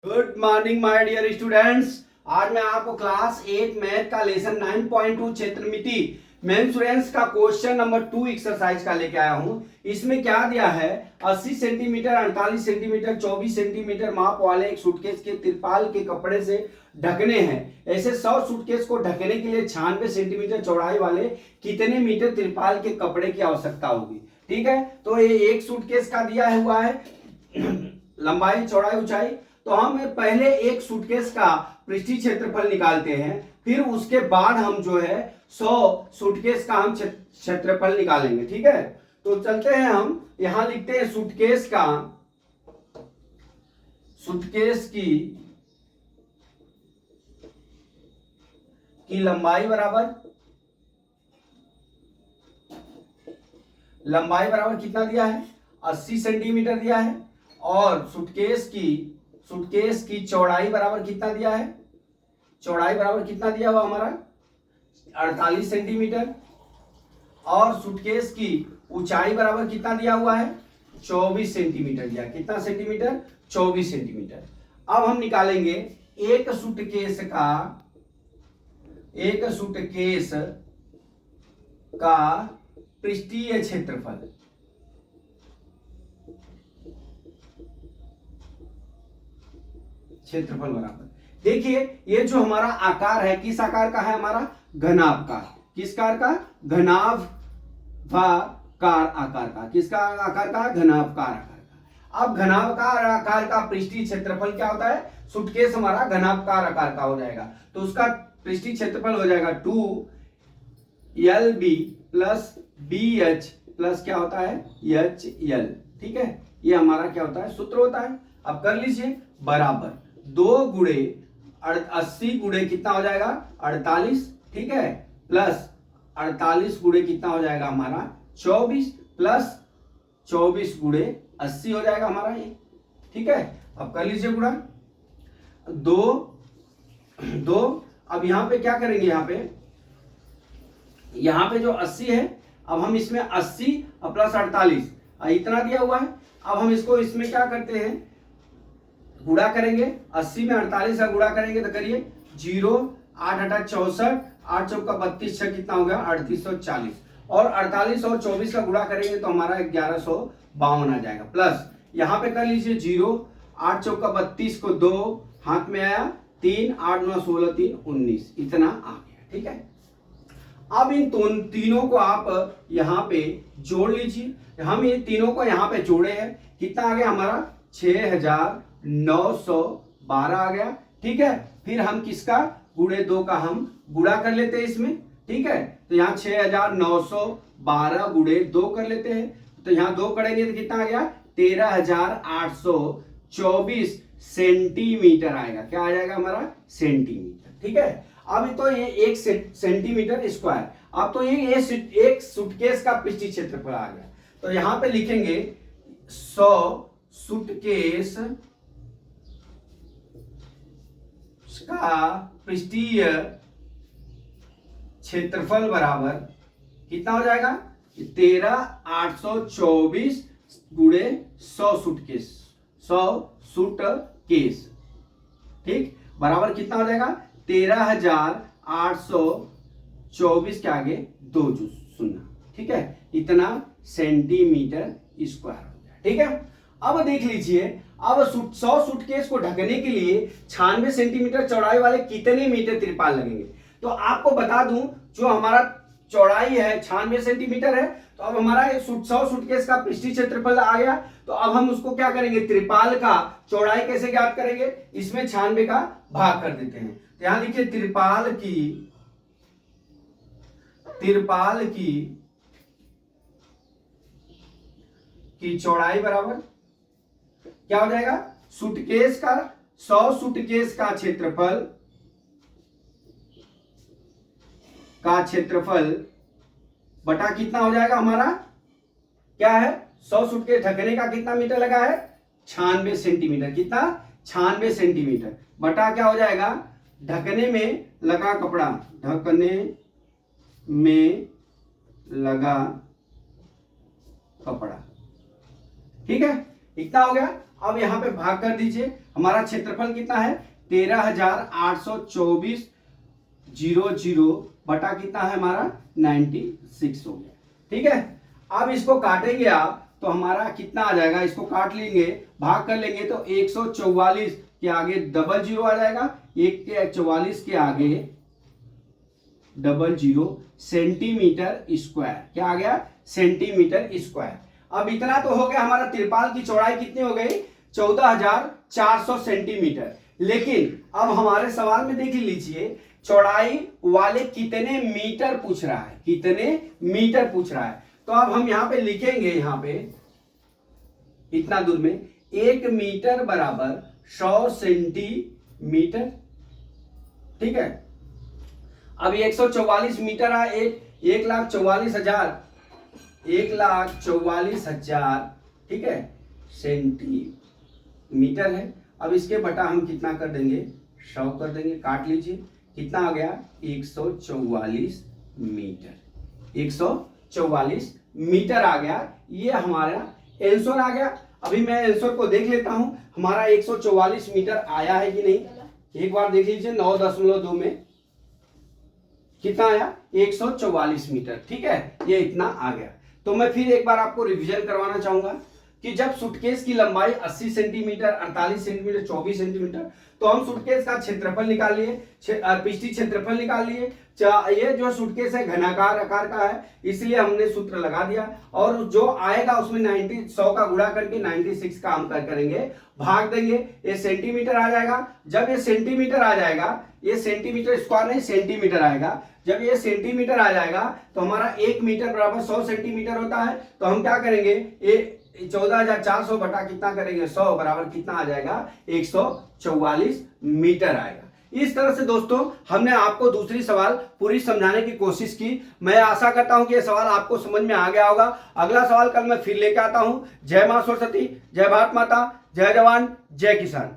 Good morning my dear students. आज मैं आपको क्लास 8 मैथ का लेसन 9.2 क्षेत्रमिति मेंसुरेंस का क्वेश्चन नंबर 2 एक्सरसाइज का लेके आया हूं। इसमें क्या दिया है, 80 सेंटीमीटर 48 सेंटीमीटर 24 सेंटीमीटर माप वाले एक सूटकेस के तिरपाल के कपड़े से ढकने हैं। ऐसे 100 सूटकेस को ढकने के लिए 96 सेंटीमीटर चौड़ाई वाले कितने मीटर तिरपाल के कपड़े की आवश्यकता होगी। ठीक है, तो ये एक सूटकेस का दिया हुआ है लंबाई चौड़ाई ऊंचाई। तो हम पहले एक सूटकेस का पृष्ठीय क्षेत्रफल निकालते हैं, फिर उसके बाद हम जो है 100 सूटकेस का हम क्षेत्रफल निकालेंगे। ठीक है, तो चलते हैं, हम यहां लिखते हैं सूटकेस की लंबाई बराबर कितना दिया है, 80 सेंटीमीटर दिया है। और सूटकेस की चौड़ाई बराबर कितना दिया है, चौड़ाई बराबर कितना दिया हुआ हमारा 48 सेंटीमीटर। और सूटकेस की ऊंचाई बराबर कितना दिया हुआ है 24 सेंटीमीटर दिया। कितना सेंटीमीटर, 24 सेंटीमीटर। अब हम निकालेंगे एक सूटकेस का पृष्ठीय क्षेत्रफल। बराबर, देखिए ये जो हमारा आकार है किस आकार का है, हमारा घनाभकार। किस कार का, घनाभकार आकार का। किसका आकार का, घनाभकार आकार का। अब घनाभकार आकार का पृष्ठीय क्षेत्रफल क्या होता है, सूटकेस हमारा घनाभकार आकार का हो जाएगा, तो उसका पृष्ठीय क्षेत्रफल हो जाएगा 2LB प्लस BH प्लस क्या होता है HL। ठीक है, ये हमारा क्या होता है, सूत्र होता है। अब कर लीजिए, बराबर 2 गुणे 80 गुणे कितना हो जाएगा 48। ठीक है, प्लस 48 गुणे कितना हो जाएगा हमारा 24 प्लस 24 गुणे 80 हो जाएगा हमारा ये। ठीक है, अब कर लीजिए गुणा 2। अब यहां पे क्या करेंगे, यहां पे जो 80 है, अब हम इसमें 80 प्लस 48 इतना दिया हुआ है। अब हम इसमें क्या करते हैं, गुणा करेंगे। 80 में 48 का गुणा करेंगे तो करिए 0 8 8 64 8 चौका 32 6 कितना हो गया 3840। और 48 और 24 का गुणा करेंगे तो हमारा 1152 आ जाएगा। प्लस यहाँ पे कर लीजिए 0 8 चौका 32 को 2 हाथ में आया 3 8 9 16 3 19 इतना आ गया। ठीक है, अब इन तीनों को आप यहाँ पे जोड़ लीजिए। हम ये तीनों को यहाँ पे जोड़े हैं, कितना आ गया हमारा 6912 आ गया। ठीक है, फिर हम किसका गुणे 2 का हम गुणा कर लेते हैं इसमें। ठीक है, तो यहाँ 6912 गुणे 2 कर लेते हैं, तो यहाँ 2 करेंगे तो कितना आ गया 13824 सेंटीमीटर आएगा। क्या आ जाएगा हमारा सेंटीमीटर। ठीक है, अब तो ये 1 सेंटीमीटर स्क्वायर। अब तो ये एक सूटकेस का पृष्ठीय क्षेत्रफल आ गया। तो यहां पे लिखेंगे 100 सूटकेस का पृष्ठीय क्षेत्रफल बराबर कितना हो जाएगा 13824 गुणे 100 सूटकेस। ठीक, बराबर कितना हो जाएगा 13824 के आगे 2 शून्य। ठीक है, इतना सेंटीमीटर स्क्वायर हो गया। ठीक है, अब देख लीजिए, अब 100 सूटकेस को ढकने के लिए 96 सेंटीमीटर चौड़ाई वाले कितने मीटर तिरपाल लगेंगे। तो आपको बता दूं, जो हमारा चौड़ाई है 96 सेंटीमीटर है, तो अब हमारा 100 सूटकेस का पृष्ठीय क्षेत्रफल आ गया। तो अब हम उसको क्या करेंगे, त्रिपाल का चौड़ाई कैसे ज्ञात करेंगे, इसमें 96 का भाग कर देते हैं। तो यहां देखिए त्रिपाल की चौड़ाई बराबर क्या हो जाएगा, सूटकेस का 100 सूटकेस का क्षेत्रफल बटा कितना हो जाएगा हमारा, क्या है 100 सूटकेस ढकने का कितना मीटर लगा है 96 सेंटीमीटर। कितना 96 सेंटीमीटर बटा क्या हो जाएगा, ढकने में लगा कपड़ा, ढकने में लगा कपड़ा। ठीक है, इतना हो गया। अब यहां पे भाग कर दीजिए, हमारा क्षेत्रफल कितना है 13,824.00 बटा कितना है हमारा 96 हो गया। ठीक है, अब इसको काटेंगे आप तो हमारा कितना आ जाएगा, इसको काट लेंगे भाग कर लेंगे तो 144 के आगे डबल जीरो आ जाएगा, 144 के आगे डबल जीरो सेंटीमीटर स्क्वायर, क्या आ गया सेंटीमीटर स्क्वायर। अब इतना तो हो गया, हमारा तिरपाल की चौड़ाई कितनी हो गई 14,400 सेंटीमीटर। लेकिन अब हमारे सवाल में देख लीजिए चौड़ाई वाले कितने मीटर पूछ रहा है, कितने मीटर पूछ रहा है। तो अब हम यहां पे लिखेंगे, यहां पे इतना दूर में 1 मीटर बराबर 100 सेंटीमीटर। ठीक है, अब 144 मीटर आ 1,44,000, 1,44,000 ठीक है सेंटीमीटर है। अब इसके बटा हम कितना कर देंगे 100 कर देंगे, काट लीजिए कितना आ गया 144 मीटर, 144 मीटर आ गया। ये हमारा आंसर आ गया। अभी मैं आंसर को देख लेता हूं हमारा 144 मीटर आया है कि नहीं, एक बार देख लीजिए 9.2 में कितना आया 144 मीटर। ठीक है, ये इतना आ गया। तो मैं फिर एक बार आपको रिवीजन करवाना चाहूंगा कि जब सूटकेस की लंबाई 80 सेंटीमीटर, 48 सेंटीमीटर, 24 सेंटीमीटर, तो हम सूटकेस का क्षेत्रफल निकाल लिए, पृष्ठीय क्षेत्रफल निकाल लिए। ये जो सूटकेस है घनाकार आकार का है इसलिए हमने सूत्र लगा दिया, और जो आएगा उसमें 100 का गुणा करके 96 का हम करेंगे, भाग देंगे, ये सेंटीमीटर आ जाएगा। जब ये सेंटीमीटर आ जाएगा, ये सेंटीमीटर स्क्वायर नहीं सेंटीमीटर आएगा, जब ये सेंटीमीटर आ जाएगा तो हमारा 1 मीटर बराबर 100 सेंटीमीटर होता है। तो हम क्या करेंगे, ये 14,400 बटा कितना करेंगे 100 बराबर कितना आ जाएगा 144 मीटर आएगा। इस तरह से दोस्तों हमने आपको दूसरी सवाल पूरी समझाने की कोशिश की। मैं आशा करता हूं कि यह सवाल आपको समझ में आ गया होगा। अगला सवाल कल मैं फिर लेकर आता हूं। जय मां सरस्वती, जय भारत माता, जय जवान, जय किसान।